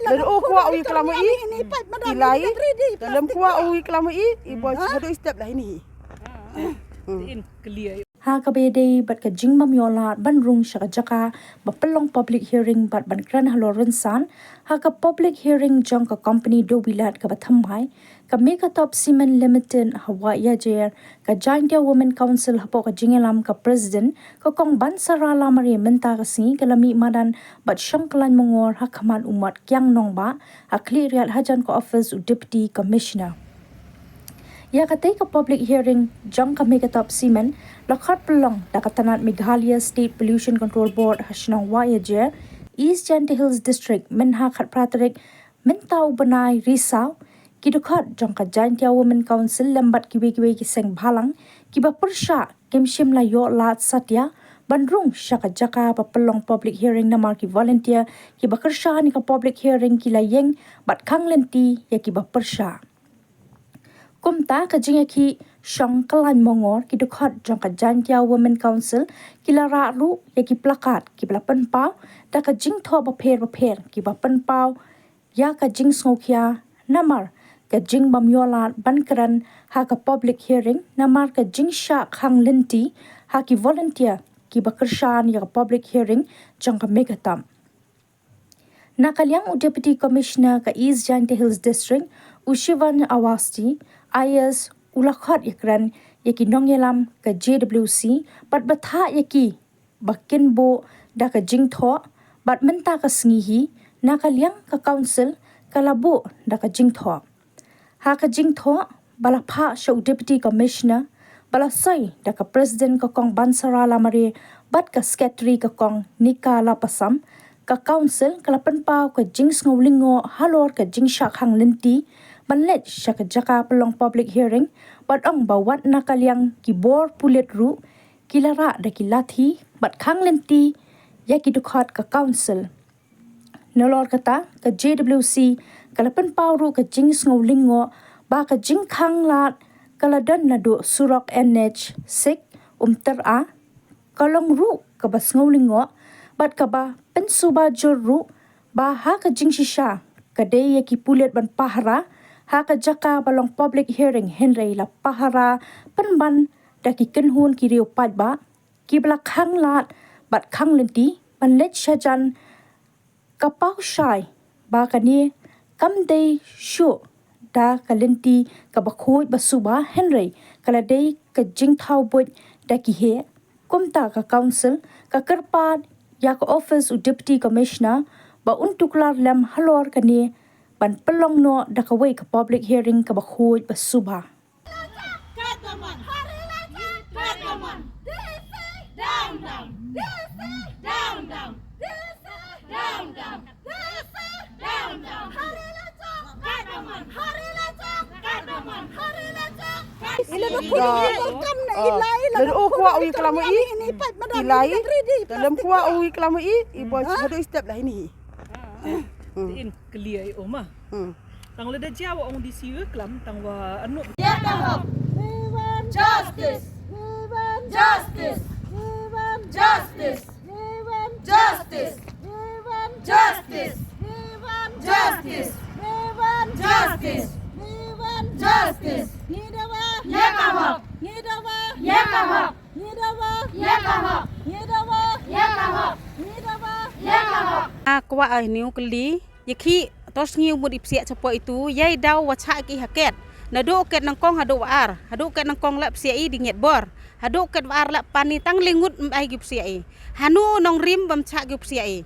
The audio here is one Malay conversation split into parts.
Lalu kuat ui kelama ilai dalam kuat ui kelama ibu satu step lah ini. Ha kabede bat ka jingmam yola ban rung shaka jaka bapelong public hearing bat ban kran haloren san ha ka public hearing jong ka company do bilat ka bathamai ka mega top cement limited hawaii jer ka Jaintia women council hapo ka jingelam ka president ka kong ban sarala mari menta ka si kalami madan bat shongklan mongor ha khaman umat kyang nongba ha clear hajan ka office u deputy commissioner ya katay ka public hearing jong ka mega top cement lakhat pelong dakatanat Meghalaya State Pollution Control Board hasnong wayaje East Jaintia Hills District menha khat pratarik mentau banai risau kidukhat jong ka Jaintia Women Council lambat kiwe kiseng bhalang kiba persha kemshim la yo lat satya bandrung shaka jaka papelong public hearing namar ki volunteer kiba kersha ni ka public hearing kila yeng bat khang lenti ya kiba persha kumta ka jingaki shong kalan mongor ki dukhat jong ka Jaintia Women Council kila ra ru ya ki plakat ki bla pen pau da ka jing tho ba pher ki ba pen pau ya ka jing sngokya namar ka jing bamyola bankran ha ka public hearing namar ka jing sha khang lenti ha ki volunteer ki ba kershan ya ka public hearing jong ka megatam Nakalyang Deputy Commissioner ka East Jaintia Hills District Ushivan Awasti IS ulakhat yakran yaki nongyelam ka JWC bat batha yaki bakinbo da ka jingtho bat menta ka sngihi nakalyang ka council kalabo da ka jingtho ha ka jingtho balapha show deputy commissioner balasai da ka president ka kong bansara lamari bat ka secretary ka kong nika lapasam ka council kalapan pau ka jings ngawlingo halor ka jingsha khang lenti banlet shaka jaka pelong public hearing bat ong bawat nakalyang kibor pulet ru kilara da kilathi bat khang lenti ya ki dukhat ka council nolor kata ka JWC kalapan pau ru ka jings ngawlingo ba ka jing khang lat kaladan nadu surok NH sik umtar a kalong ru ka bas ngawlingo bat ka ba pensuba juru ba ha ka jing shisha kadai ki pulet ban pahara ha ka jaka balong public hearing henry la pahara penban da ki kenhun ki riu pat ba ki bla khang lat bat khang lenti ban let shajan kapau shai ba ka ni kam dei shu da ka lenti ka ba khoi ba suba henry kala dei ka jing thau bot da ki he kumta ka council ka karpat ya ka office u deputy commissioner ba untuklar lam halor kani ban pelong no da ka wei ka public hearing ka ba khoi ba subha Lalu kuat ui kelama ilai dalam kuat ui kelama ibu satu step lah ini. In clear oma. Tang le da jawa ong di siwe klam tang wa anu. Ya kahap. Justice. Justice. Justice. Justice. Justice. Justice. Justice. Justice. Ya kahap. Ya kahap. Ya kahap. Ya kahap. Ya kahap. Kwa niu keli yaki tos ngiu mud ipsia capo itu yai daw wacha ki haket nado ket nangkong hado war hado ket nangkong lap sia i dinget bor hado ket war lap pani tang lingut ai gup sia i hanu nong rim bam cha gup sia i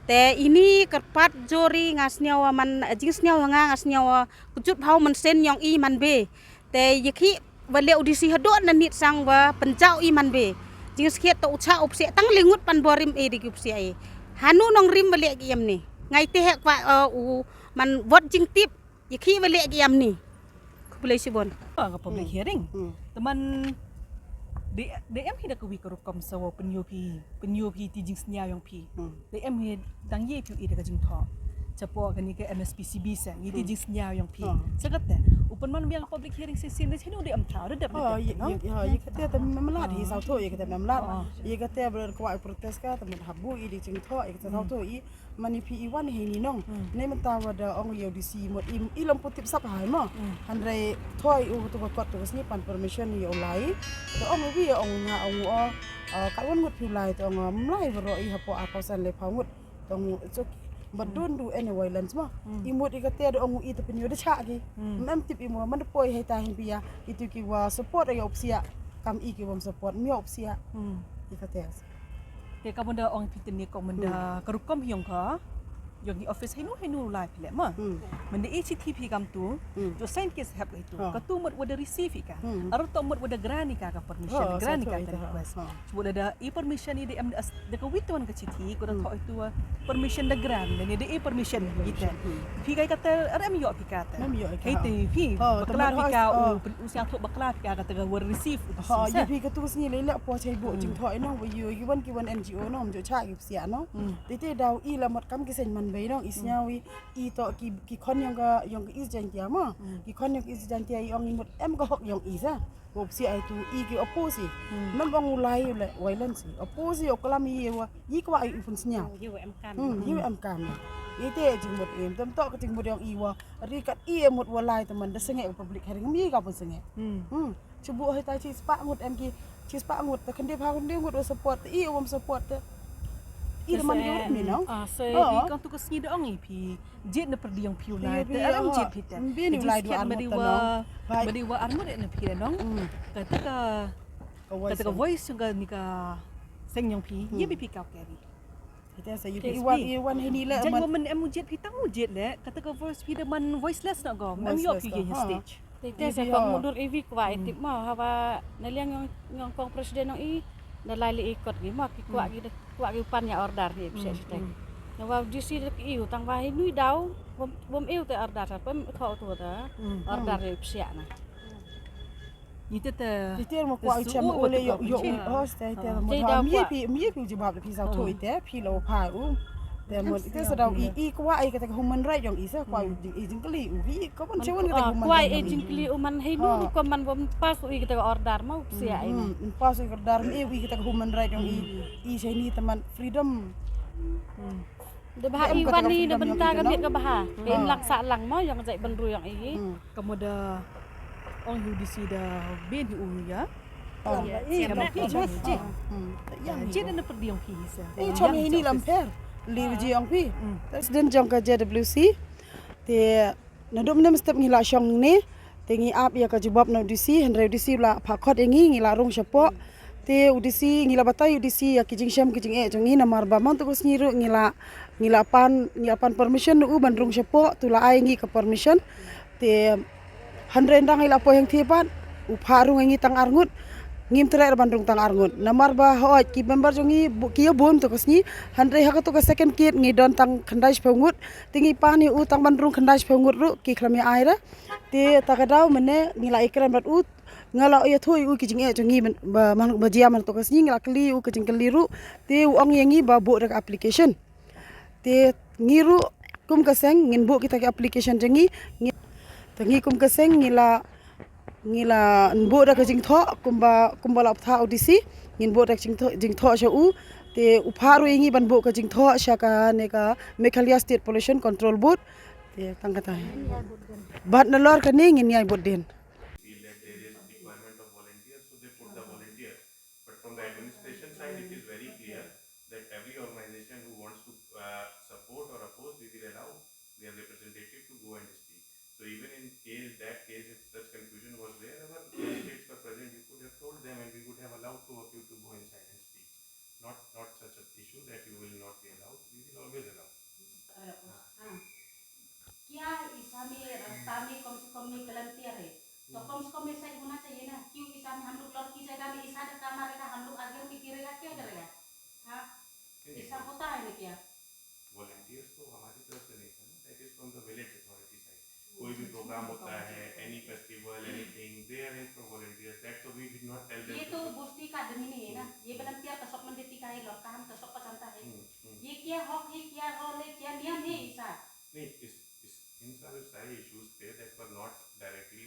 te ini kerpat jori ngas nyawa man jings nyawa ngas nyawa kucut hau man sen yong i man be te yaki bale audisi hado nanit sang wa penjau i man be jings khiet to cha up sia tang lingut pan borim i di gup sia i hanu nong rim bale gi yam ni ngai te hek wa u man vot jing tip yaki bale gi yam ni boleh sibon Ka public hearing. Teman DM hi da ka wi karup kam sawo penyopi ti jing snya yong pi. DM hi dang ye pi da ka jing tho. Chapo ka ni ka MSPCB sa ni ti jing snya yong pi. Sagat te man biang public hearing sesi ni sini udah amca udah dapat. Oh, iya kata tem memelat hi sau tho, iya kata memelat. Iya kata berkuat protes ka temen habu i di cing tho, iya kata sau tho i mani pi iwan hi ni nong. Nei menta wada ong yo di si mot i lam putip sap hai mo. Handrai thoi u tu kot tu sni pan permission yo lai. To ong wi ong nga ong o ka won ngut pi lai to ong mlai bro i hapo apa san le phangut tong it's okay. But don't do any violence mo. Imut ikate do ong i te penyo de cha ki. Mem tip imo man poi hai ta hin pia itu ki wa support ay opsia kam i ki wam support mi opsia ikate. Te ka benda ong pitin ni kong benda kerukom hiong ka. Yang di office hinu live le ma. Benda HTTP kam tu sign case hab itu. Ka tu mut wada receive ka. Aro to mut wada grani ka permission, grani ka request. Sebut ada permission ni de ka wituan ka citi ko da to itu permission da gran ni de permission kita. Pi kai kata RM yo pi kata. Kai te pi bakla pi ka u siang thuk bakla pi ka kata wada receive. Ha ya pi ka tu sni le po chai bo jing thoi no wi yu wan ki wan NGO no jo cha ki sia no. Te dau i la mat kam ki sen man bai no isnya wi i to ki kon yang ka is jan kia ma ki kon yang is jan kia i ong imut em ka hok yang isa opsi ai tu i ki opposi nam bang ulai le violence opposi o kalam i wa i kwa i fun snya yu em kam i te jing mut em tam to ka jing mut yang i wa ri kat i emut wa lai teman de senge public hearing mi ka pun senge cubu hai ta chi spa ngut em ki chi spa ngut ta kende pha kende ngut support i om support i man yo ni no So di kan tu kesni dong i pi jet na perdi yang piu lai te aram jet pita bi ni lai du armut no badi wa armut na pi dong kata ka voice yang ka ni ka seng yang pi ye bi pi ka keri kita saya iwan ini le jang woman em jet pi tang jet le kata ka voice pi de man voiceless na go em yo pi ye stage Tete sa kong mundur ivi kwa itip mo hawa naliang yung kong presiden ng i nalali ikot gi mo ki kwa gi pan ya order ni bisa stek. Na wa disi ki iu tang wa nui dau bom iu te order sa pem kho tu ta order ni bisa na. Itu te Kita mau kuat macam oleh yo host kita mau mi pi jawab pi sau tu itu pi lo paแต่หมดที่สะดาวอีก็ว่าไอ้ก็แต่ human right อย่างอีซะกว่าอีจริงก็ลีอีก็มันเชื่อว่าก็แต่ human right กว่าไอ้จริงก็ลีมันให้นู่นก็มันบ่pasอีก็แต่ order มาเสียไอ้นะ pasอีก็ order อีก็แต่ human right อย่างอีใช่นี่teman freedom de bah iwan ni de bentar kan biak ke bah em laksa lang mo yang jai benru yang i kemuda ong judisi da ben hu ya siapa jet na perdi yang pi sa chong ini lamper live ji ang pi president jong ka JWC te nadom nem step ngila syong ni te ngi ap ya ka jawab na udisi hendra udisi la phakot engi ngila rong syapo te udisi ngila batai udisi ya kijing syam kijing jong ni namar ba mang tu ngiru ngila pan permission u ban rong syapo tu la ai ngi ka permission te hendra ndang ngila po yang thipan u pharu ngi tang arngut ngim trai bandung tang arngut namar ba hoy ki member jongi kiyo bon to kasni handre ha to ka second kid ngi don tang khandai phongut tingi pani u tang bandung khandai phongut ru ki khlami aira te takadau mene ngila ikran bat ut ngala ya thoi u ki jinge jongi ba man ba jia man to kasni ngila kli u ki jing keliru te u ong yengi ba bo rak application te ngiru kum kaseng ngin bo kita ki application jongi tangi kum kaseng ngila nbo da ka jing tho kumba lap tha audisi ngin bo da jing tho sha u te upharu ingi ban bo ka jing tho sha ka ne ka Meghalaya State Pollution Control Board te tangkata bat na lor ka ni ngin yai bod den feel that there is requirement of volunteers, so they put the volunteers. But from the administration side, it is very clear that every organization who wants to support or oppose, we will allow their representative to go and speak. So even in that case, if such confusion was there, our candidates were present, you could have told them and we would have allowed two of you to go inside and speak. Not such an issue that you will not be allowed, we will always allow. क्या ईसा में रास्ता में कम से कम में गलतियां है तो कम से कम ऐसा होना चाहिए ना क्यों ईसा में हम लोग लड़की की जगह में ईसा का मारेगा हम लोग आगे में गिरेगा क्या करेगा हाँ ऐसा होता है ना क्या वॉलंटियर्स तो हमारी तरफ से नहीं था ना, that is from the village authority side. कोई भी प्रोग्राम होता है, any festival, anything, they arrange for volunteers. That तो we did not tell them. ये तो बुस्ती का आदमी नहीं है ना ये गलतियां कसक मन देती का है लड़का हम कसक पसंद है ये क्या हक है क्या रोल है क्या नियम है ईसा नहीं, इन सारे इश्यूज थे that were not directly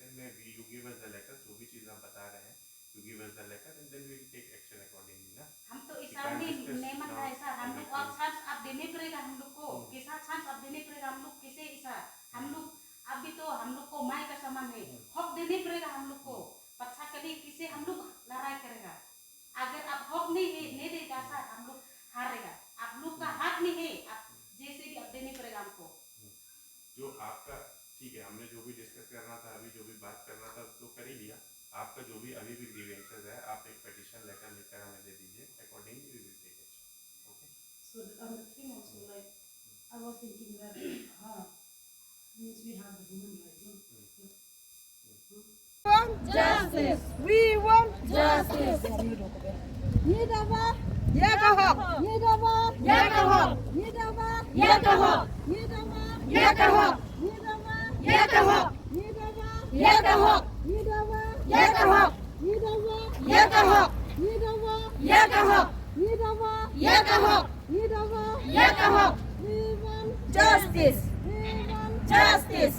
session में you give us the letter, जो भी चीज हम बता रहे हैं, you give us the letter and then we will take action accordingly ना. हम तो इस साल में नेमन है सर, हम लोग और चांस अब देने पड़ेगा हम लोग को, कैसा चांस अब देने पड़ेगा हम लोग, कैसे ऐसा हम लोग अभी तो हम लोग को माई का सामान है, हक देने पड़ेगा हम लोग को, पच्छा के लिए किसे हम लोग लड़ाई करेगा, अगर आप हक नहीं देगा सर हम लोग हारेगा, आप लोग का हक नहीं है, आप जैसे भी अब देने पड़ेगा हमको. जो आपका ठीक है, हमने जो भी डिस्कस करना था, अभी जो भी बात करना था तो कर ही लिया. आपका जो भी अभी भी ग्रीवेंसेस है, आप एक पेटिशन लेटर लिखकर हमें दे दीजिए, accordingly we will take action. Okay. So on the thing also, like I was thinking that means we have the human rights. Justice. We want Justice. Nidava. Yakahok. Nidava. Yakahok. Nidava. Yakahok. Nidava. Yakahok. Nidava. Yakahok. Nidava. Yakahok. Nidava. Yakahok. Nidava. Yakahok. Nidava. Yakahok. Nidava. Yakahok. Nidava. Yakahok. We want Justice. We want Justice.